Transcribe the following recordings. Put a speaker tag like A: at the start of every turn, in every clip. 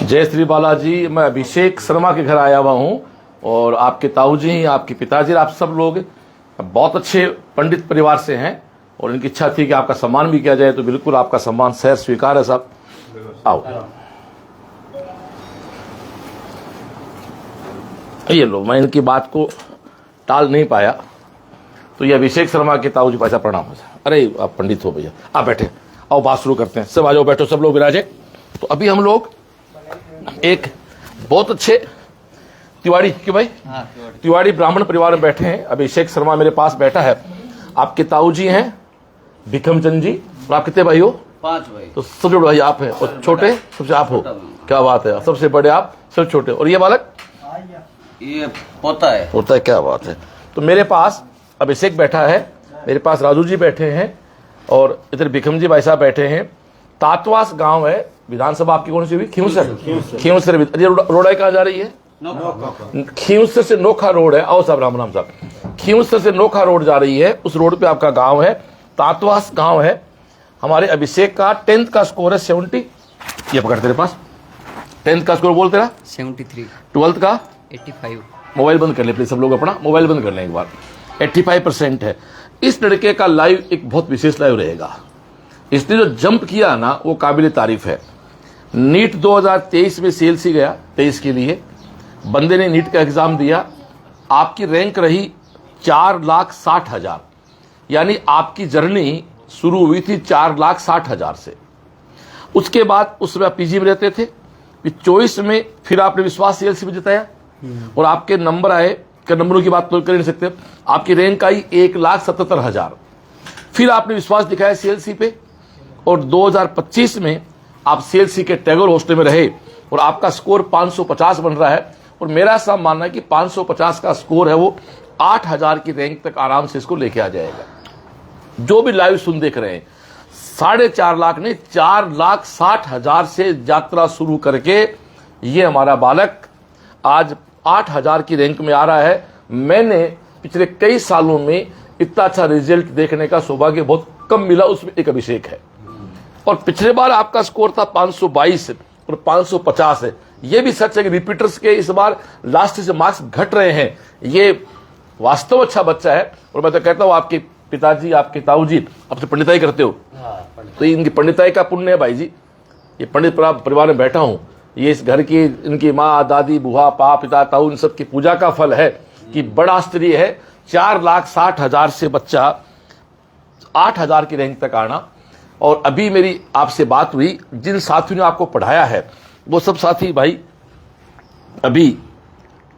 A: जय श्री बालाजी। मैं अभिषेक शर्मा के घर आया हुआ हूं और आपके ताऊ जी, आपके पिताजी, आप सब लोग बहुत अच्छे पंडित परिवार से हैं और इनकी इच्छा थी कि आपका सम्मान भी किया जाए, तो बिल्कुल आपका सम्मान सहर्ष स्वीकार है साहब। आओ ये लो, मैं इनकी बात को टाल नहीं पाया, तो ये अभिषेक शर्मा के ताऊ जी पैसा प्रणाम हो जाए। अरे आप पंडित हो भैया, आप बैठे, आओ बात शुरू करते हैं। सब आ जाओ, बैठो सब लोग विराजे। तो अभी हम लोग एक बहुत अच्छे तिवाड़ी क्यों भाई तिवाड़ी ब्राह्मण परिवार में बैठे हैं। अभिषेक शर्मा मेरे पास बैठा है। आपके ताऊ जी हैं भिकमचंद जी, और आप कितने भाई हो?
B: 5 भाई।
A: तो सबसे बड़े भाई आप हैं और छोटे सबसे आप हो। क्या बात है, सबसे बड़े आप, सबसे छोटे। और ये बालक
B: ये पोता है।
A: होता है, क्या बात है। तो मेरे पास अभिषेक बैठा है, मेरे पास राजू जी बैठे हैं और इधर भिकम जी भाई साहब बैठे हैं। तातवास गांव है, विधानसभा आपकी कौन सी हुई? खींवसर। खींवसर रोड कहाँ जा रही है? खींवसर से नोखा रोड है। आओ साहब, राम राम साहब। खींवसर से नोखा रोड जा रही है, उस रोड पे आपका गांव है, तातवास गांव है। हमारे अभिषेक का 10th का स्कोर है 70। ये पकड़ तेरे पास 10th का स्कोर बोल तेरा
B: 73।
A: 12th का
B: 85।
A: मोबाइल बंद कर ले प्लीज, सब लोग अपना मोबाइल बंद कर लें एक बार। 85% है। इस लड़के का लाइव एक बहुत विशेष लाइव रहेगा। इसने जो जंप किया ना, वो काबिल तारीफ है। नीट 2023 में सीएलसी गया 23 के लिए, बंदे ने नीट का एग्जाम दिया। आपकी रैंक रही 4,60,000, यानी आपकी जर्नी शुरू हुई थी 4,60,000 से। उसके बाद उस समय पीजी में रहते थे, 24 में फिर आपने विश्वास सीएलसी में जिताया और आपके नंबर आए, नंबरों की बात तो कर नहीं सकते, आपकी रैंक आई 1,77,000। फिर आपने विश्वास दिखाया सीएलसी पे और 2025 में आप सीएलसी के टैगोर हॉस्टल में रहे और आपका स्कोर 550 बन रहा है। और मेरा ऐसा मानना है कि 550 का स्कोर है वो 8,000 की रैंक तक आराम से इसको लेके आ जाएगा। जो भी लाइव सुन देख रहे हैं, 4.5 लाख नहीं 4,60,000 से यात्रा शुरू करके ये हमारा बालक आज 8,000 की रैंक में आ रहा है। मैंने पिछले कई सालों में इतना अच्छा रिजल्ट देखने का सौभाग्य बहुत कम मिला, उसमें एक अभिषेक है। और पिछले बार आपका स्कोर था 522 और 550 है। ये भी सच है कि रिपीटर्स के इस बार लास्ट से मार्क्स घट रहे हैं। ये वास्तव अच्छा बच्चा है। और मैं तो कहता हूं आपके पिताजी, आपके ताऊ जी आपसे पंडिताई करते हो, तो इनकी पंडिताई का पुण्य है भाई जी। ये पंडित परिवार में बैठा हूं, ये इस घर की इनकी माँ, दादी, बुआ, पा, पिता, ताऊ, इन सब की पूजा का फल है कि बड़ा आश्चर्य है 4,60,000 से बच्चा 8,000 की रैंक तक आना। और अभी मेरी आपसे बात हुई, जिन साथियों ने आपको पढ़ाया है वो सब साथी भाई अभी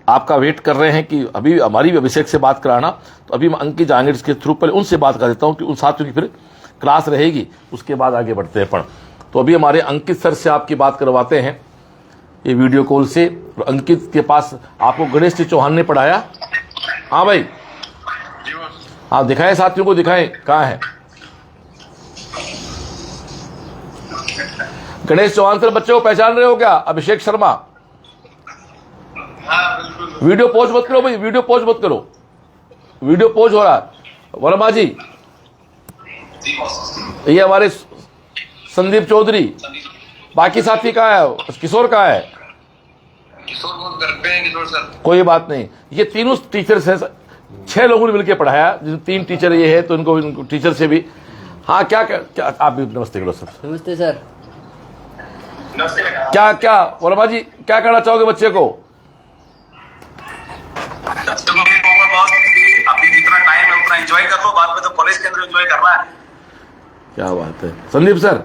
A: आपका वेट कर रहे हैं कि अभी हमारी भी अभिषेक से बात कराना। तो अभी मैं अंकित जहांगीर के थ्रू पर उनसे बात कर देता हूं कि उन साथियों की फिर क्लास रहेगी, उसके बाद आगे बढ़ते हैं पढ़। तो अभी हमारे अंकित सर से आपकी बात करवाते हैं ये वीडियो कॉल से। अंकित के पास आपको गणेश जी चौहान ने पढ़ाया। हाँ भाई, हाँ दिखाएं, साथियों को दिखाएं, कहाँ है गणेश चौहान सर? बच्चे को पहचान रहे हो क्या? अभिषेक शर्मा। वीडियो पॉज मत करो भाई, वीडियो पॉज मत करो, वीडियो पॉज हो रहा है। वर्मा जी, ये हमारे संदीप चौधरी। बाकी साथी कहाँ है? किशोर कहाँ है?
C: किशोर वो घर पे हैं। किशोर सर
A: कोई बात नहीं, ये तीनों टीचर्स हैं, 6 लोगों ने मिलकर पढ़ाया। 3 टीचर ये है, तो इनको टीचर से भी। हाँ क्या आप भी नमस्ते करो सर।
B: नमस्ते सर।
A: क्या वर्मा जी क्या कहना चाहोगे बच्चे को?
C: अभी जितना टाइम है उतना एंजॉय कर लो, बाद में तो कॉलेज के अंदर एंजॉय करना है।
A: क्या बात है संदीप सर।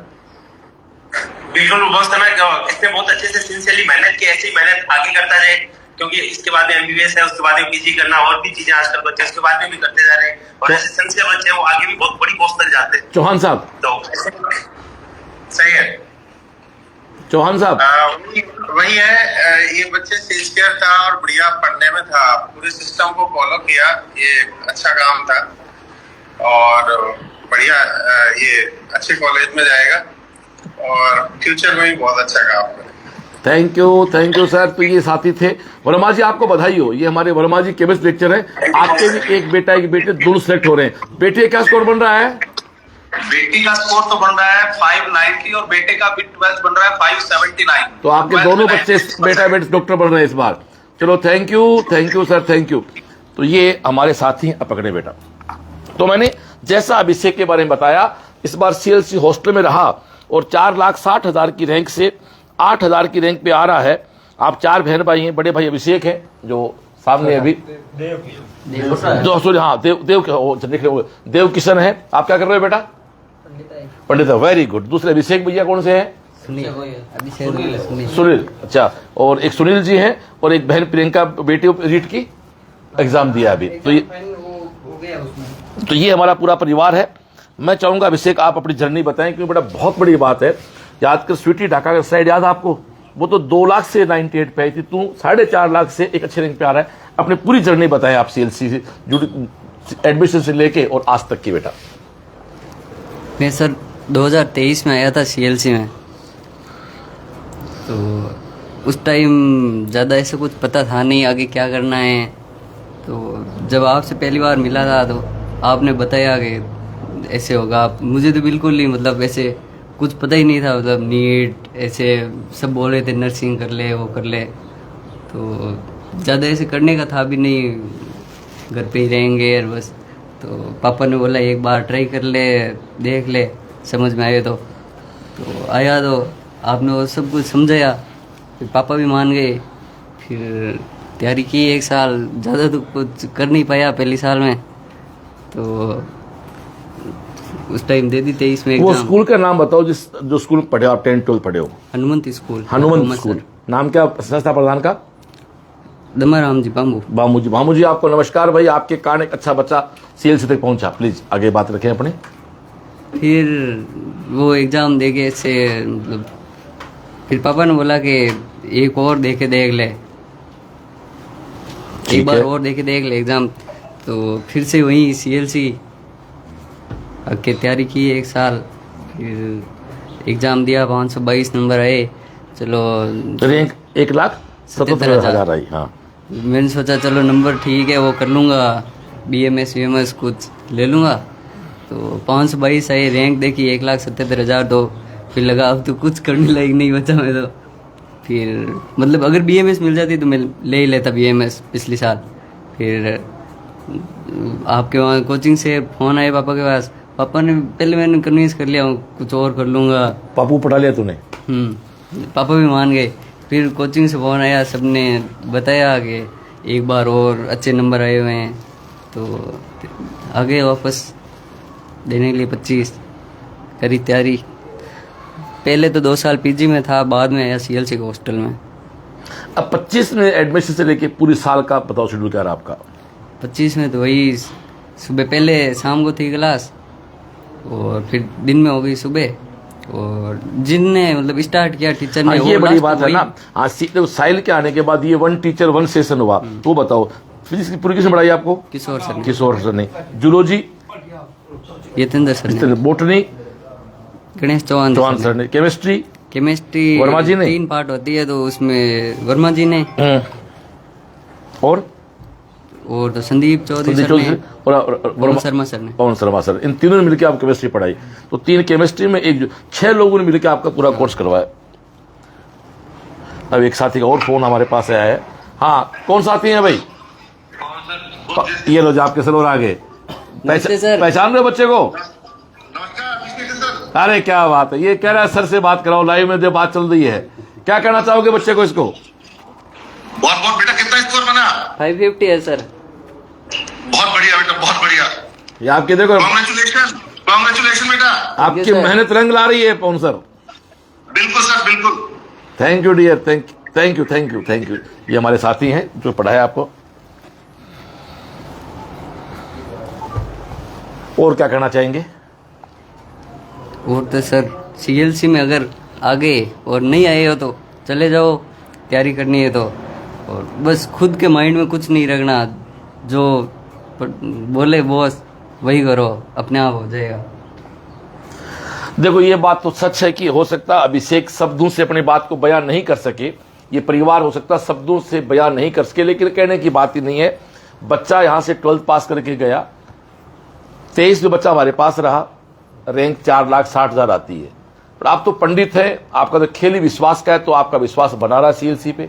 C: बिल्कुल मस्त है ना, इसने बहुत अच्छे से सिंसियरली मेहनत की, ऐसी मेहनत आगे करता रहे, क्योंकि इसके बाद में एमबीबीएस है, उसके बाद में पीजी करना, और भी चीजें आजकल बच्चे उसके बाद में भी करते जा रहे हैं। और ऐसे सिंसियर बच्चे हैं वो आगे भी बहुत बड़ी पोस्ट तक जाते हैं।
A: चौहान साहब,
C: तो सही है
A: चौहान साहब।
C: वही है, ये बच्चे सिंसियर था और बढ़िया पढ़ने में था, पूरे सिस्टम को फॉलो किया, ये अच्छा काम था और बढ़िया ये अच्छे कॉलेज में जाएगा और फ्यूचर में भी बहुत अच्छा काम करेगा।
A: Thank you sir. तो ये साथी थे वर्मा जी, आपको बधाई हो। ये हमारे वर्मा जी केमिस्ट लेक्चर है। आपके भी एक बेटा एक बेटे दोनों सिलेक्ट हो रहे हैं। बेटे क्या स्कोर बन रहा है?
C: बेटी का स्कोर तो बन रहा है 590 और बेटे का भी 12 बन रहा है 579।
A: तो आपके दोनों बच्चे बेटा बेटे डॉक्टर बन रहे हैं इस बार। चलो thank you sir, thank you. तो ये हमारे साथी हैं, अब पकड़े बेटा। तो मैंने जैसा अभिषेक के बारे में बताया, इस बार सीएलसी हॉस्टल में रहा और 4,60,000 की रैंक से 8,000 की रैंक पे आ रहा है। आप 4 बहन भाई हैं, बड़े भाई अभिषेक हैं जो सामने अभी जो सॉरी हाँ देव किशन है। आप क्या कर रहे हो बेटा? पंडित, वेरी गुड। दूसरे अभिषेक भैया कौन से हैं? सुनील, अच्छा। और एक सुनील जी हैं और एक बहन प्रियंका, बेटी रीट की एग्जाम दिया अभी। तो ये हमारा पूरा परिवार है। मैं चाहूंगा अभिषेक आप अपनी जर्नी बताएं, क्योंकि बेटा बहुत बड़ी बात है। याद कर स्वीटी ढाका का साइड याद आपको, वो तो 2 लाख से 98 पे आई थी, तू 4.5 लाख से एक अच्छे रैंक पे आ रहा है। अपनी पूरी जर्नी बताएं आप सीएलसी से जुड़ी, एडमिशन से लेके और आज तक की बेटा।
B: मैं सर 2023 में आया था सीएलसी में, तो उस टाइम ज़्यादा ऐसे कुछ पता था नहीं आगे क्या करना है। तो जब आपसे पहली बार मिला था तो आपने बताया कि ऐसे होगा। मुझे तो बिल्कुल नहीं, मतलब ऐसे कुछ पता ही नहीं था, मतलब नीट ऐसे सब बोल रहे थे नर्सिंग कर ले, वो कर ले। तो ज़्यादा ऐसे करने का था भी नहीं, घर पे ही रहेंगे और बस। तो पापा ने बोला एक बार ट्राई कर ले, देख ले, समझ में आए तो आया। तो आपने वो सब कुछ समझाया, फिर पापा भी मान गए। फिर तैयारी की 1 साल, ज़्यादा तो कुछ कर नहीं पाया पहले साल में। तो उस टाइम दे दी 23 में
A: वो
B: एग्जाम।
A: स्कूल का नाम बताओ जो स्कूल में पढ़े हो आप, 10th 12th पढ़े हो?
B: हनुमंत स्कूल।
A: हनुमंत स्कूल। नाम क्या संस्था प्रधान का?
B: दमाराम जी बामू।
A: बामू जी आपको नमस्कार भाई। आपके कारण एक अच्छा बच्चा सीएलसी तक पहुंचा। प्लीज आगे बात रखें अपने।
B: फिर वो एग्ज़ाम दे के ऐसे, मतलब फिर पापा ने बोला कि एक और दे के देख ले, एक बार और दे के देख ले एग्ज़ाम। तो फिर से वही सीएलसी की तैयारी की 1 साल। फिर एग्ज़ाम दिया, 522 नंबर आए। चलो
A: रैंक 1,77,000 आई। हाँ,
B: मैंने सोचा चलो नंबर ठीक है, वो कर लूँगा, BMS VMS कुछ ले लूँगा। तो 522 आए, रैंक देखी 1,77,000। तो फिर लगा अब तो कुछ करने लायक नहीं बचा मैं तो। फिर मतलब अगर BMS मिल जाती तो मैं ले ही लेता BMS पिछले साल। फिर आपके वहाँ कोचिंग से फ़ोन आए पापा के पास। पापा ने पहले मैंने कन्विंस कर लिया कुछ और कर लूँगा।
A: पापू पढ़ा लिया तूने?
B: पापा भी मान गए। फिर कोचिंग से फ़ोन आया, सबने बताया कि एक बार और अच्छे नंबर आए हुए हैं। तो आगे वापस देने के लिए 25 करी तैयारी। पहले तो 2 साल पीजी में था, बाद में आया सीएलसी के हॉस्टल में।
A: अब 25 में एडमिशन से लेके पूरी साल का बताओ शेड्यूल क्या रहा आपका?
B: 25 में तो वही सुबह, पहले शाम को थी क्लास और फिर दिन में हो गई सुबह। और जिनने मतलब स्टार्ट किया टीचर ने,
A: ये बड़ी बात है ना। आज साहिल के आने के बाद ये 1 टीचर 1 सेशन हुआ। तो बताओ फिजिक्स की पूरी किसने पढ़ाई आपको? किशोर सर ने। जूलॉजी
B: यतेंद्र सर ने।
A: बोटनी
B: गणेश चौहान
A: सर ने। केमिस्ट्री
B: वर्मा जी ने। 3 पार्ट होती है तो उसमें वर्मा जी ने।
A: और
B: तो संदीप चौधरी सर ने और पवन
A: शर्मा सर। इन तीनों ने मिलकर आप केमिस्ट्री पढ़ाई। तो 3 केमिस्ट्री में 6 लोगों ने मिलकर आपका पूरा कोर्स करवाया। अब एक साथी का और फोन हमारे पास आया है। हाँ, कौन साथी है भाई? ये लो, आपके सर और आगे पहचान रहे हो बच्चे को? अरे क्या बात है। ये कह रहा है सर से बात कराओ, लाइव में जो बात चल रही है। क्या कहना चाहोगे बच्चे को? इसको
C: बहुत बेटा, कितना स्कोर बना?
B: 550 है सर।
C: बहुत बढ़िया बेटा, बहुत बढ़िया।
A: ये आपके देखो,
C: कांग्रेचुलेशन बेटा।
A: आपकी मेहनत रंग ला रही है पवन सर।
C: बिल्कुल सर, बिल्कुल।
A: Thank you dear, thank you. ये हमारे साथी हैं जो पढ़ाया आपको। और क्या कहना चाहेंगे?
B: और तो सर सीएलसी में अगर आगे और नहीं आए हो तो चले जाओ, तैयारी करनी है तो। और बस खुद के माइंड में कुछ नहीं रखना, जो बोले बॉस वही करो, अपने आप हो जाएगा।
A: देखो ये बात तो सच है कि हो सकता अभिषेक शब्दों से अपनी बात को बयान नहीं कर सके, ये परिवार हो सकता शब्दों से बयान नहीं कर सके, लेकिन कहने की बात ही नहीं है। बच्चा यहां से 12th पास करके गया, 23 में बच्चा हमारे पास रहा, रैंक 4,60,000 आती है। पर आप तो पंडित है, आपका तो खेल ही विश्वास का है, तो आपका विश्वास बना रहा है सीएलसी पे।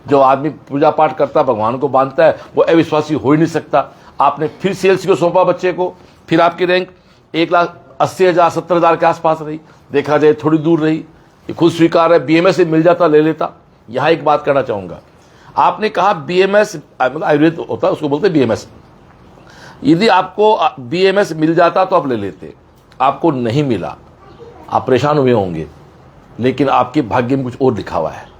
A: जो आदमी पूजा पाठ करता, भगवान को मानता है, वो अविश्वासी हो ही नहीं सकता। आपने फिर सीएलसी को सौंपा बच्चे को, फिर आपकी रैंक 1,80,000 70,000 के आसपास रही। देखा जाए थोड़ी दूर रही, ये खुद स्वीकार है। बीएमएस से मिल जाता ले लेता। यहां एक बात कहना चाहूंगा, आपने कहा बीएमएस मतलब आयुर्वेद होता है, उसको बोलते हैं बीएमएस। यदि आपको बीएमएस मिल जाता तो आप ले लेते, आपको नहीं मिला, आप परेशान हुए होंगे, लेकिन आपके भाग्य में कुछ और लिखा हुआ है।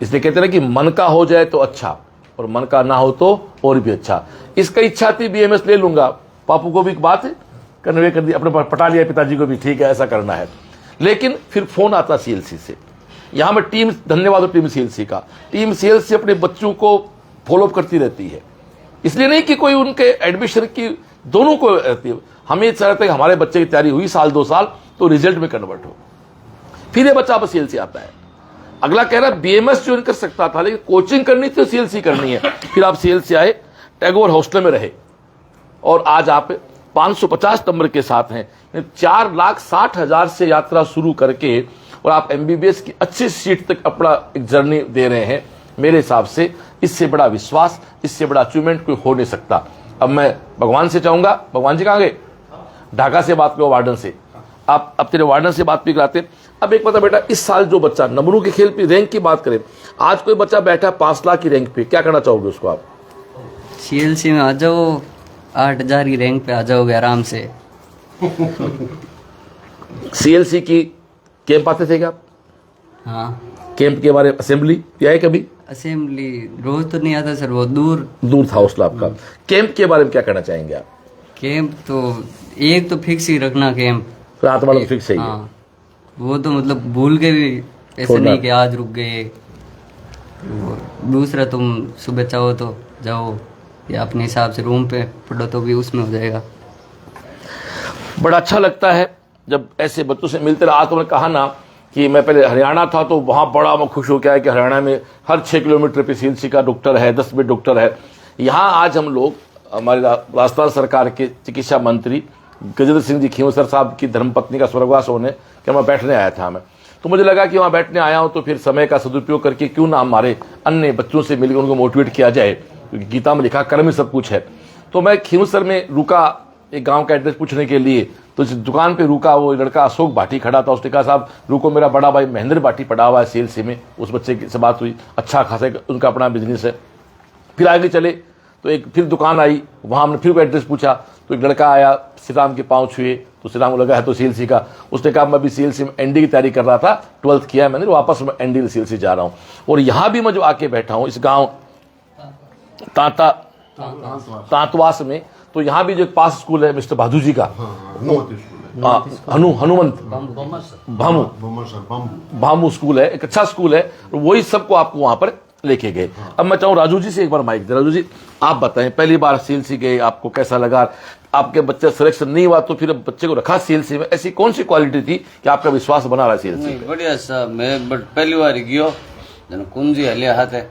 A: इसलिए कहते हैं कि मन का हो जाए तो अच्छा, और मन का ना हो तो और भी अच्छा। इसका इच्छा थी बीएमएस ले लूंगा, पापू को भी एक बात कन्वे कर दी, अपने पटा लिया पिताजी को भी, ठीक है ऐसा करना है। लेकिन फिर फोन आता सीएलसी से। यहां में टीम, धन्यवाद हो टीम सीएलसी का, टीम सीएलसी अपने बच्चों को फॉलोअप करती रहती है। इसलिए नहीं कि कोई उनके एडमिशन की, दोनों को रहती है। हमें चाहते हैं कि हमारे बच्चे की तैयारी हुई साल 2 साल तो रिजल्ट में कन्वर्ट हो, फिर ये बच्चा अब सीएलसी आता है। अगला कह रहा है बीएमएस ज्वाइन कर सकता था, लेकिन कोचिंग करनी थी तो सीएलसी करनी है। फिर आप सीएलसी आए, टैगोर हॉस्टल में रहे, और आज आप 550 नंबर के साथ हैं। 4,60,000 से यात्रा शुरू करके और आप एमबीबीएस की अच्छी सीट तक अपना एक जर्नी दे रहे हैं। मेरे हिसाब से इससे बड़ा विश्वास, इससे बड़ा अचीवमेंट कोई हो नहीं सकता। अब मैं भगवान से चाहूंगा, भगवान जी कहाँ गए? ढाका से बात करो, वार्डन से। आप अब तेरे वार्डन से बात भी कराते। अब एक पता बेटा, इस साल जो बच्चा नंबरों के खेल पे रैंक की बात करें, आज कोई बच्चा बैठा 5 लाख की रैंक पे, क्या करना चाहोगे उसको आप?
B: सीएलसी में आ जाओ, 8,000 की रैंक पे आ जाओगे आराम से।
A: सीएलसी की कैंप आते थे क्या आप?
B: हाँ,
A: कैंप के बारे में असेंबली किया है कभी?
B: असेंबली रोज तो नहीं आता सर, वो दूर
A: था हौसला आपका। कैंप के बारे में क्या कहना चाहेंगे आप?
B: कैंप तो एक तो फिक्स ही रखना कैंप,
A: रात वाला फिक्स है।
B: हाँ, वो तो मतलब भूल के भी ऐसे नहीं कि आज रुक गए। तो दूसरा, तुम सुबह चाहो तो जाओ, या अपने हिसाब से रूम पे पढ़ो तो भी उसमें हो जाएगा।
A: बड़ा अच्छा लगता है जब ऐसे बच्चों से मिलते रहा। आज तुमने कहा ना कि मैं पहले हरियाणा था, तो वहाँ बड़ा मैं खुश हो गया है कि हरियाणा में हर 6 किलोमीटर पे सीएलसी का डॉक्टर है, 10 बेड डॉक्टर है। यहाँ आज हम लोग, हमारे राजस्थान सरकार के चिकित्सा मंत्री गजेंद्र सिंह जी खींवसर साहब की धर्मपत्नी का स्वर्गवास होने के वहाँ बैठने आया था मैं, तो मुझे लगा कि वहाँ बैठने आया हूँ तो फिर समय का सदुपयोग करके क्यों ना हमारे अन्य बच्चों से मिलकर उनको मोटिवेट किया जाए, क्योंकि गीता में लिखा कर्म ही सब कुछ है। तो मैं खींवसर में रुका एक गांव का एड्रेस पूछने के लिए, तो इस दुकान पे रुका, वो लड़का अशोक भाटी खड़ा था। उसने कहा साहब रुको, मेरा बड़ा भाई महेंद्र भाटी पढ़ा हुआ है सीएलसी में। उस बच्चे से बात हुई, अच्छा खासा उनका अपना बिजनेस है। फिर आगे चले तो एक फिर दुकान आई, वहाँ हमने फिर एड्रेस पूछा, तो एक लड़का आया, श्री राम के पाँव छुए, तो श्री राम को लगा है तो सीएलसी का। उसने कहा मैं भी सीएलसी में एनडी की तैयारी कर रहा था, 12th किया है मैंने, वापस मैं एनडी सीएलसी जा रहा हूँ। और यहाँ भी मैं जो आके बैठा हूँ इस गाँव तांतवास में, तो यहाँ भी जो एक पास स्कूल है मिस्टर भादू जी का, हनुमंत भामू स्कूल है, एक अच्छा स्कूल है, वही सबको आपको वहां पर लेके गए। अब मैं चाहूँ राजू जी से एक बार माइक दे। राजू जी आप बताएं, पहली बार सीएलसी गए, आपको कैसा लगा? आपके बच्चे सिलेक्शन नहीं हुआ तो फिर बच्चे को रखा सीएलसी में, ऐसी कौन सी क्वालिटी थी कि आपका विश्वास बना रहा सीएलसी में?
D: बढ़िया साहब, मैं पहली बार गयो, जन कुंजी हलिया हाथ है,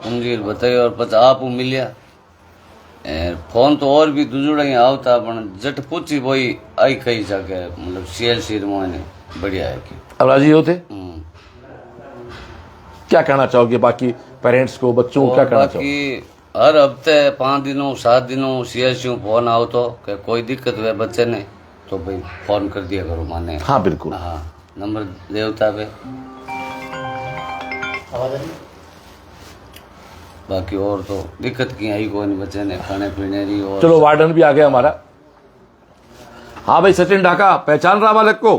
D: कुंजी बताई और पता आप मिलिया। फोन तो और भी दुजुड़ा ही आवता, पण जट पूछी वही आई कही जाके, मतलब सीएलसी में बढ़िया है कि।
A: अब राजी होते? क्या कहना चाहोगे बाकी पेरेंट्स को, बच्चों को क्या कहना चाहोगे?
D: हर हफ्ते 5 दिनों 7 दिनों सीएलसी फोन आओ तो कि कोई दिक्कत हुए बच्चे ने तो भाई फोन कर दिया करो माने।
A: हाँ बिल्कुल,
D: हाँ नंबर देवता पे। बाकी और तो दिक्कत की आई कोई नहीं, बच्चे ने खाने पीने की। और
A: चलो वार्डन भी आ गया हमारा। हाँ भाई सचिन ढाका, पहचान रहा बालक को?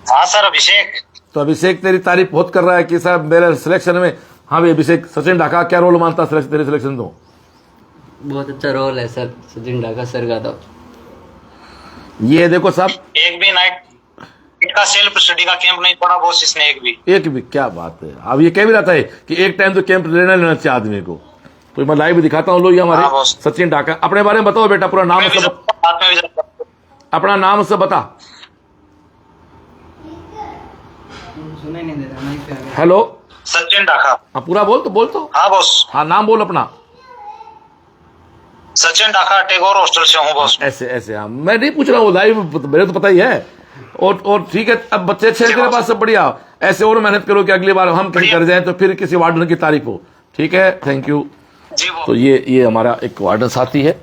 E: हाँ सर, अभिषेक।
A: तो अभिषेक तेरी तारीफ बहुत कर रहा है कि साहब मेरे सिलेक्शन में। हाँ भाई अभिषेक, सचिन ढाका क्या रोल मानता तेरे सिलेक्शन? तो
B: बहुत अच्छा रोल है सर सचिन ढाका सर का। तो
A: ये देखो साहब,
E: एक भी नाइट का सेल्फ स्टडी का कैंप नहीं पड़ा बॉस इसने, एक भी। क्या बात है। अब ये कह भी रहता है कि एक टाइम तो कैंप लेना चाहिए आदमी को। तो मैं लाइव दिखाता हूँ, लो ये हमारे सचिन ढाका। अपने बारे में बताओ बेटा, पूरा नाम सब, अपना नाम सब बता।
B: सुनाई नहीं दे रहा।
A: हेलो
E: सचिन ढाका।
A: हाँ पूरा बोल तो।
E: हाँ बॉस।
A: हाँ नाम बोल अपना।
E: सचिन ढाका टैगोर हॉस्टल से हूँ बॉस।
A: ऐसे ऐसे हाँ, मैं नहीं पूछ रहा हूँ, लाइव मेरे तो पता ही है। और ठीक है, अब बच्चे अच्छे तेरे पास सब बढ़िया, ऐसे और मेहनत करो कि अगली बार हम कहीं कर जाएं तो फिर किसी वार्डन की तारीफ हो। ठीक है, थैंक यू। तो ये हमारा एक वार्डन साथी है।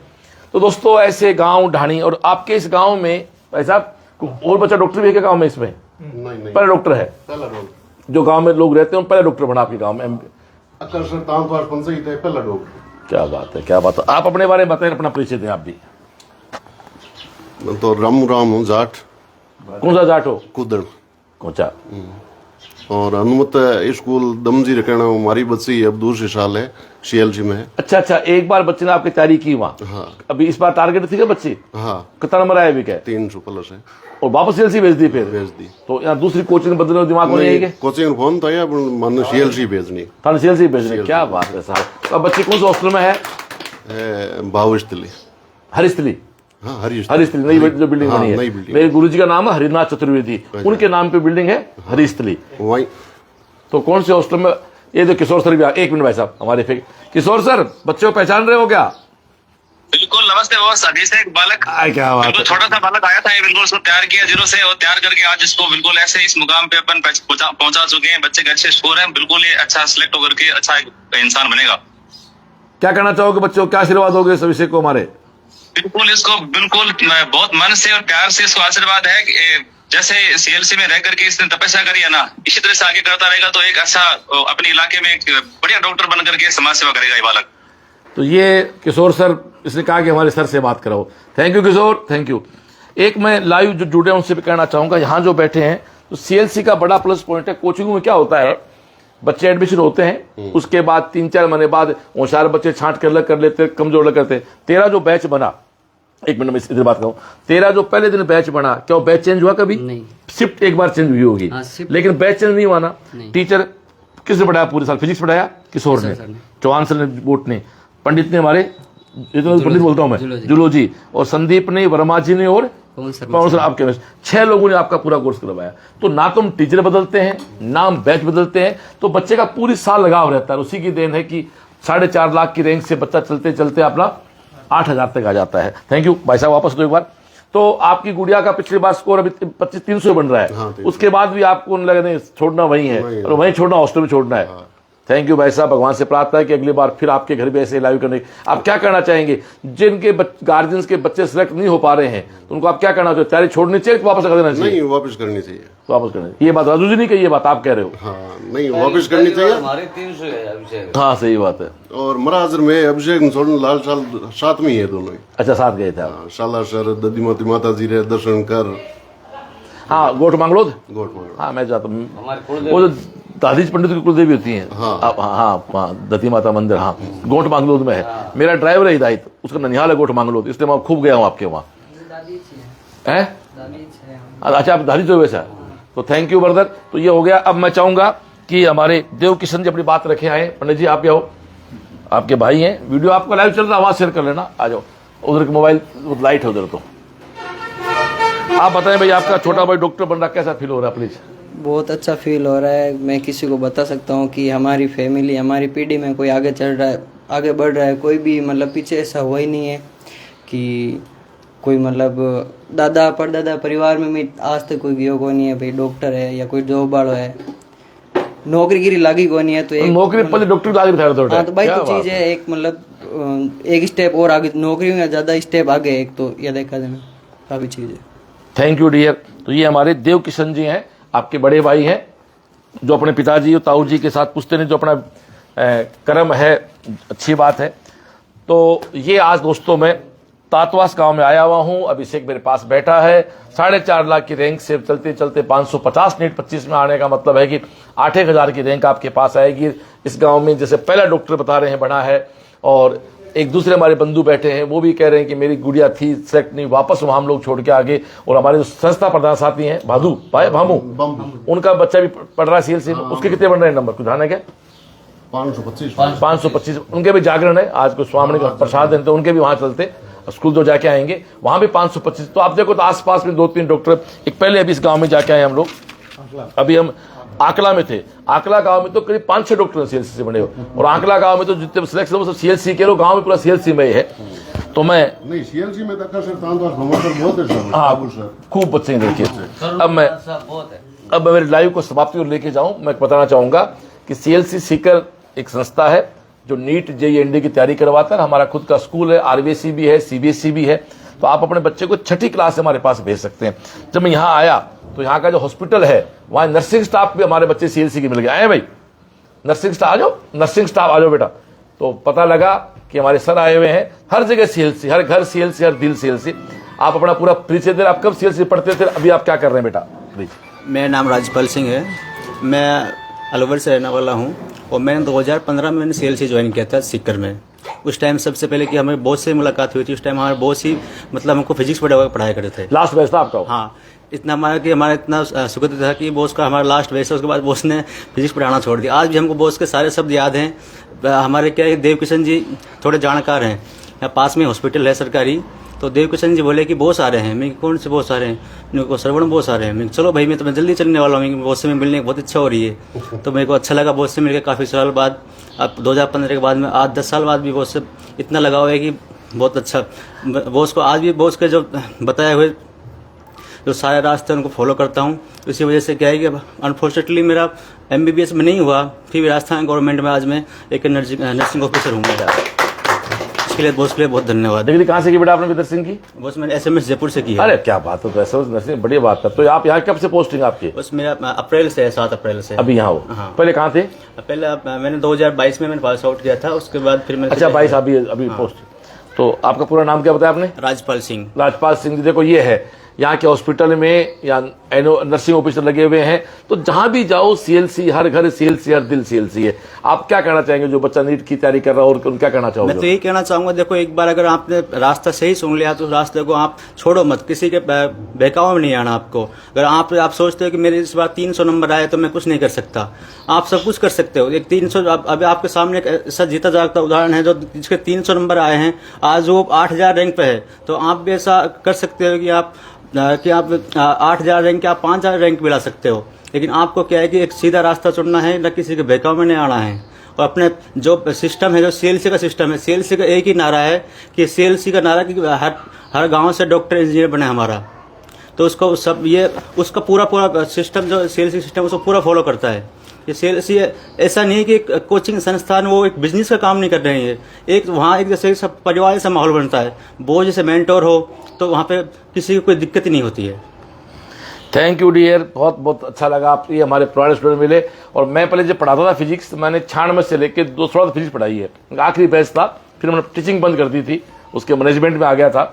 A: तो दोस्तों ऐसे गांव ढाणी, और आपके इस गांव में भाई साहब और बच्चा डॉक्टर भी है क्या गांव में? इसमें
F: नहीं,
A: पहला डॉक्टर है,
F: पहला डॉक्टर
A: जो गांव में लोग रहते हैं पहला डॉक्टर बना आपके गांव में।
F: पहला डॉक्टर।
A: क्या बात है, क्या बात है। आप अपने बारे में बताएं, अपना परिचय दें आप भी।
F: मैं तो राम हूँ, जाट।
A: कौन सा जाट हो?
F: कुदड़।
A: कौचा।
F: और अनुमत स्कूल दमजी रखना, हमारी बच्ची अब दूसरे साल है, CLC में है।
A: अच्छा अच्छा, एक बार बच्चे ने आपकी तैयारी की वहाँ?
F: हाँ।
A: अभी इस बार टारगेट थी क्या बच्ची?
F: हाँ।
A: कितना नंबर आया अभी? क्या
F: 300 प्लस है।
A: और वापस CLC भेज दी? फिर
F: भेज दी।
A: तो यहाँ दूसरी कोचिंग बदलने दिमाग में नहीं है?
F: कोचिंग फोन तो है, मन CLC भेजनी।
A: थाने CLC भेजने। क्या बात है साहब। अब बच्ची कौन से हॉस्टल में है?
F: भावस्थली।
A: हरिस्थली।
F: हाँ,
A: हरिस्थली नई जो बिल्डिंग बनी है। मेरे गुरुजी का नाम है हरिनाथ चतुर्वेदी, उनके नाम पे बिल्डिंग है हरिस्थली।
F: वही।
A: तो कौन से हॉस्टल में? ये जो किशोर सर भी एक मिनट भाई साहब हमारे फिर किशोर सर, बच्चों को पहचान रहे हो क्या?
G: बिल्कुल, नमस्ते बॉस। अभी से एक बालक,
A: क्या बात है।
G: छोटा सा बालक आया था, बिल्कुल उसको तैयार किया जीरो से, और तैयार करके आज इसको बिल्कुल ऐसे इस मुकाम पे अपन पहुंचा चुके हैं। बच्चे के अच्छे स्कोर हैं, बिल्कुल ये अच्छा सिलेक्ट होकर के अच्छा इंसान बनेगा।
A: क्या कहना चाहोगे बच्चों, क्या आशीर्वाद होगे इस विषय को हमारे?
G: बिल्कुल इसको बिल्कुल बहुत मन से और प्यार से इसको आशीर्वाद है कि जैसे CLC में रह करके इसने तपस्या करी है ना, इसी तरह से आगे करता रहेगा तो एक अच्छा अपने इलाके में एक बढ़िया डॉक्टर बन करके समाज सेवा करेगा ये बालक।
A: तो ये किशोर सर, इसने कहा कि हमारे सर से बात कराओ। Thank you Kishore, thank you. एक मैं लाइव जो जुड़े उनसे भी कहना चाहूंगा, यहाँ जो बैठे हैं तो CLC का बड़ा प्लस पॉइंट है। कोचिंग में क्या होता है, बच्चे एडमिशन होते हैं, उसके बाद 3-4 महीने बाद होशियार बच्चे छांट कर लेते, कमजोर करते। तेरा जो बैच बना, एक मिनट में इधर बात करूं, तेरा जो पहले दिन बैच बना, क्या वो बैच चेंज हुआ कभी?
B: नहीं।
A: शिफ्ट एक बार चेंज हुई होगी, लेकिन बैच चेंज नहीं हुआ ना। टीचर किसने पढ़ाया पूरे साल? फिजिक्स पढ़ाया किशोर ने, चौहान सर ने, बोट ने, पंडित ने हमारे, पंडित बोलता हूं मैं, जूलॉजी, और संदीप ने, वर्मा जी ने, और पवन सर आपके 6 लोगों ने आपका पूरा कोर्स करवाया। तो ना तुम टीचर बदलते हैं, ना बैच बदलते हैं, तो बच्चे का पूरी साल लगाव रहता है। उसी की देन है कि 4.5 लाख की रैंक से बच्चा चलते चलते अपना 8,000 तक आ जाता है। थैंक यू भाई साहब, वापस दो एक बार। तो आपकी गुड़िया का पिछली बार स्कोर अभी 25-300 बन रहा है।
F: हाँ,
A: उसके बाद भी आपको लगा नहीं छोड़ना वही है, और वहीं छोड़ना, हॉस्टल में छोड़ना है।
F: हाँ।
A: थैंक यू भाई साहब, भगवान से प्रार्थना है कि अगली बार फिर आपके घर भी ऐसे लाइव करने। आप क्या कहना चाहेंगे जिनके गार्जियंस के बच्चे सिलेक्ट नहीं हो पा रहे हैं, तो उनको आप क्या कहना चाहते? तैयारी छोड़नी चाहिए कि वापस कर देना चाहिए?
F: नहीं, वापस करनी चाहिए।
A: तो वापस करनी, ये बात राजू जी नहीं कही, ये बात आप कह रहे हो।
F: हाँ, नहीं वापस करनी चाहिए।
D: हमारे 300 है अभिषेक।
A: हाँ सही बात है।
F: और मराजर में अभिषेक छोड़ने लाल साल साथ में ही है दोनों ही।
A: अच्छा, साथ गए थे आप?
F: शाला सर ददीमती माता जी रे दर्शन कर।
A: हाँ, गोट मांगलोद।
F: गोट।
A: हाँ, मैं जाता हूँ। वो जो दादी पंडित की कुलदेवी होती हैं।
F: हाँ।
A: हाँ, दती माता मंदिर, हाँ, गोट मांगलोद में है। मेरा ड्राइवर है हिदायत, उसका ननिहाल है गोट मांगलोद, इसलिए मैं खूब गया हूँ आपके वहाँ। है? अच्छा, आप दादी जो वैसा। तो थैंक यू ब्रदर। तो ये हो गया। अब मैं चाहूंगा कि हमारे देव किशन जी अपनी बात रखे आए। पंडित जी आप आओ, आपके भाई हैं, वीडियो आपका लाइव चल रहा है, वहां शेयर कर लेना। आ जाओ, उधर मोबाइल लाइट है उधर। तो आप बताएं भाई, आपका छोटा भाई डॉक्टर बन रहा, कैसा फील हो रहा है? प्लीज।
B: बहुत अच्छा फील हो रहा है। मैं किसी को बता सकता हूँ कि हमारी फैमिली, हमारी पीढ़ी में कोई आगे चल रहा है, आगे बढ़ रहा है। कोई भी मतलब पीछे ऐसा हुआ ही नहीं है कि कोई मतलब दादा परदादा परिवार में भी आज तक कोई गयो को नहीं है भाई डॉक्टर है या कोई जॉब वाला है, नौकरी गिरी लागी को नहीं है। तो एक
A: नौकरी पहले डॉक्टर लागी था।
B: हाँ, तो भाई तो चीज है एक, मतलब एक स्टेप और आगे, नौकरी में ज्यादा स्टेप आगे। एक तो यह देखा जाए काफी चीज है।
A: Thank you dear. तो ये हमारे देव किशन जी हैं, आपके बड़े भाई हैं, जो अपने पिताजी और ताऊ जी के साथ पूछते नहीं, जो अपना कर्म है, अच्छी बात है। तो ये आज दोस्तों मैं तातवास गांव में आया हुआ हूं। अभिषेक मेरे पास बैठा है। 4.5 लाख की रैंक से चलते चलते 550 नीट 25 में आने का मतलब है कि 8,000 की रैंक आपके पास आएगी। इस गांव में जैसे पहला डॉक्टर बता रहे हैं बना है, और एक दूसरे हमारे बंधु बैठे हैं, वो भी कह रहे हैं कि मेरी गुड़िया थी सेलेक्ट नहीं, वापस वहां हम लोग छोड़ के आगे। और हमारे जो संस्था प्रधान साथी हैं भादू भाई भामू, उनका बच्चा भी पढ़ रहा है CLC में। उसके कितने बन रहे हैं नंबर? कुछ ध्यान है क्या? 525। उनके भी जागरण है आज को, स्वामी का प्रसाद है, तो उनके भी वहां चलते स्कूल जो जाके आएंगे, वहां भी 525। तो आप देखो, तो आसपास में 2-3 डॉक्टर, एक पहले अभी इस गांव में जाके आए हम लोग, अभी हम आकला में थे। आकला गांव में तो करीब 5-6 डॉक्टर CLC से बने हो, और आकला गांव में तो जितने सिलेक्शन वो सब CLC के लोग, गांव में पूरा CLC में है। तो मैं
F: नहीं सीएलसी में तक सर तांदवा समाचार बहुत है सर।
A: हाँ
F: सर
A: खूब बच्चे देखिए। अब
D: बहुत है।
A: मैं मेरे लाइव को समाप्ति और लेके जाऊं, मैं बताना चाहूंगा कि सीएलसी सीकर एक संस्था है जो नीट जेईई एनडी की तैयारी करवाता है। हमारा खुद का स्कूल है, आरबीएसई भी है, सीबीएसई भी है। तो आप अपने बच्चे को 6ठी क्लास से हमारे पास भेज सकते हैं। जब मैं यहाँ आया तो यहाँ का जो हॉस्पिटल है वहाँ नर्सिंग स्टाफ भी हमारे बच्चे सीएलसी के मिल गए। आए भाई नर्सिंग स्टाफ आ जाओ, नर्सिंग स्टाफ आ जाओ बेटा। तो पता लगा कि हमारे सर आए हुए हैं। हर जगह सीएलसी, हर घर सीएलसी, हर दिल सीएलसी। आप अपना पूरा परिचय दे। आप कब सीएलसी पढ़ते थे, अभी आप क्या कर रहे हैं बेटा प्लीज?
H: मेरा नाम राजपाल सिंह है, मैं अलवर से रहने वाला हूँ और मैंने 2015 में मैंने सीएलसी ज्वाइन किया था सीकर में। उस टाइम सबसे पहले कि हमारे बॉस से मुलाकात हुई थी। उस टाइम हमारे बॉस ही मतलब हमको फिजिक्स पढ़ाया करते थे।
A: लास्ट बैच था आपका?
H: हाँ, इतना हमारा कि हमारा इतना सुखद था कि बॉस का हमारा लास्ट बैच है। उसके बाद बॉस ने फिजिक्स पढ़ाना छोड़ दिया। आज भी हमको बॉस के सारे शब्द याद हैं। हमारे क्या है, देव किशन जी थोड़े जानकार हैं, यहाँ पास में हॉस्पिटल है सरकारी। तो देव किशन जी बोले कि बॉस आ रहे हैं। मैं कौन से बॉस आ रहे हैं? मेरे को श्रवण बॉस आ रहे हैं। मैं चलो भाई, मैं तो मैं जल्दी चलने वाला हूँ, बॉस से मैं मिलने की बहुत इच्छा हो रही है। तो मेरे को अच्छा लगा बॉस से मिलकर काफ़ी साल बाद। अब 2015 के बाद में आज 10 साल बाद भी बॉस से इतना लगाव है कि बहुत अच्छा। बॉस को आज भी बॉस के जो बताए हुए जो सारे रास्ते उनको फॉलो करता हूँ। इसी वजह से क्या है कि अनफॉर्चुनेटली मेरा MBBS में नहीं हुआ, फिर भी राजस्थान गवर्नमेंट में आज मैं एक नर्सिंग ऑफिसर हूँ। मेरा इसके लिए बॉस के लिए बहुत धन्यवाद।
A: डिग्री कहाँ से की बेटा आपने विदर सिंह की?
H: बस मैंने SMS जयपुर से की है।
A: अरे क्या बात है, तो SMS नर्सिंग बढ़िया बात है। तो आप यहाँ कब से पोस्टिंग आपकी?
H: बस मेरा अप्रैल से है, 7 अप्रैल से।
A: अभी यहाँ हो?
H: हाँ।
A: पहले कहाँ थे?
H: पहले मैंने 2022 में मैंने पास आउट किया था। उसके बाद फिर मैंने
A: अच्छा 22 अभी पोस्ट। तो आपका पूरा नाम क्या बताया आपने?
H: राजपाल सिंह।
A: राजपाल सिंह जी। देखो ये है यहाँ के हॉस्पिटल में या नर्सिंग ऑफिसर लगे हुए हैं। तो जहां भी जाओ सीएलसी, हर घर सीएलसी, हर दिल सीएलसी है। आप क्या कहना चाहेंगे जो बच्चा नीट की तैयारी कर रहा है और क्या कहना चाहोगे?
H: मैं तो यही कहना चाहूंगा, देखो एक बार अगर आपने रास्ता सही सुन लिया तो रास्ते को आप छोड़ो मत। किसी के बहकाव में नहीं आना आपको। अगर आप सोचते हो कि मेरे इस बार 300 नंबर आए तो मैं कुछ नहीं कर सकता, आप सब कुछ कर सकते हो। एक 300 अभी आपके सामने एक ऐसा जीता जागता उदाहरण है जो जिसके 300 नंबर आए हैं, आज वो 8000 रैंक पे है। तो आप भी ऐसा कर सकते हो कि आप 8000 रैंक के आप 5000 रैंक भी ला सकते हो। लेकिन आपको क्या है कि एक सीधा रास्ता चुनना है, न किसी के बहकाव में नहीं आना है। और अपने जो सिस्टम है, जो सीएलसी का सिस्टम है, सीएलसी का एक ही नारा है कि सीएलसी का नारा कि हर गांव से डॉक्टर इंजीनियर बने हमारा। तो उसको सब ये उसका पूरा सिस्टम जो सीएलसी सिस्टम उसको पूरा फॉलो करता है। ये सीएलसी ऐसा नहीं है कि कोचिंग संस्थान वो एक बिजनेस का काम नहीं कर रहे हैं। एक वहाँ एक जैसे सब परिवार जैसा माहौल बनता है। वो जैसे मेंटोर हो तो वहाँ पे किसी को कोई दिक्कत ही नहीं होती है।
A: थैंक यू डियर, बहुत बहुत अच्छा लगा। आप ये हमारे पुराने स्टूडेंट मिले। और मैं पहले जब पढ़ाता था फिजिक्स, मैंने 96 से लेकर 200 फिजिक्स पढ़ाई है। आखिरी बैच था, फिर मैंने टीचिंग बंद कर दी थी, उसके मैनेजमेंट में आ गया था।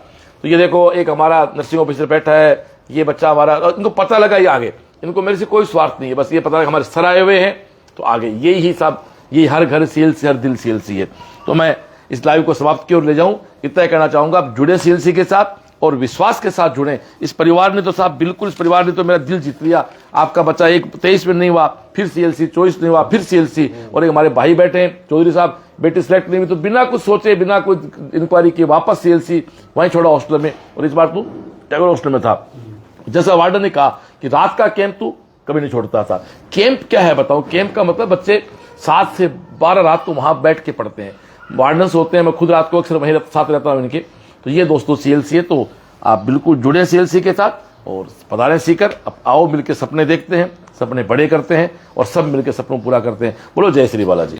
A: तो ये देखो एक हमारा नर्सिंग ऑफिसर बैठा है, ये बच्चा हमारा, और इनको पता लगा ये आगे, इनको मेरे से कोई स्वार्थ नहीं है, बस ये पता लगा हमारे सर आए हुए हैं तो आगे यही सब, ये हर घर सीएलसी, हर दिल सीएलसी है। तो मैं इस लाइव को समाप्त की ओर ले जाऊं, इतना कहना चाहूंगा, आप जुड़े सीएलसी के साथ और विश्वास के साथ जुड़े। इस परिवार ने तो साहब बिल्कुल, इस परिवार ने तो मेरा दिल जीत लिया। आपका बच्चा 23 में नहीं हुआ, फिर सीएलसी, 24 नहीं हुआ, फिर सीएलसी। और एक हमारे भाई बैठे हैं चौधरी साहब, बेटी सिलेक्ट नहीं हुई तो बिना कुछ सोचे, बिना कोई इंक्वायरी किए वापस सीएलसी, वहीं छोड़ा हॉस्टल में। और इस बार तू टैगोर हॉस्टल में था। जैसा वार्डन ने कहा कि रात का कैंप तू कभी नहीं छोड़ता था। कैंप क्या है बताओ? कैंप का मतलब बच्चे 7 से 12 रात को वहां बैठ के पढ़ते हैं। वार्डन्स होते हैं, मैं खुद रात को अक्सर वहीं साथ रहता हूं इनके। तो ये दोस्तों सीएलसी है, तो आप बिल्कुल जुड़े सीएलसी के साथ और पधारें सीकर। अब आओ मिलकर सपने देखते हैं, सपने बड़े करते हैं और सब मिलकर सपनों पूरा करते हैं। बोलो जय श्री बालाजी।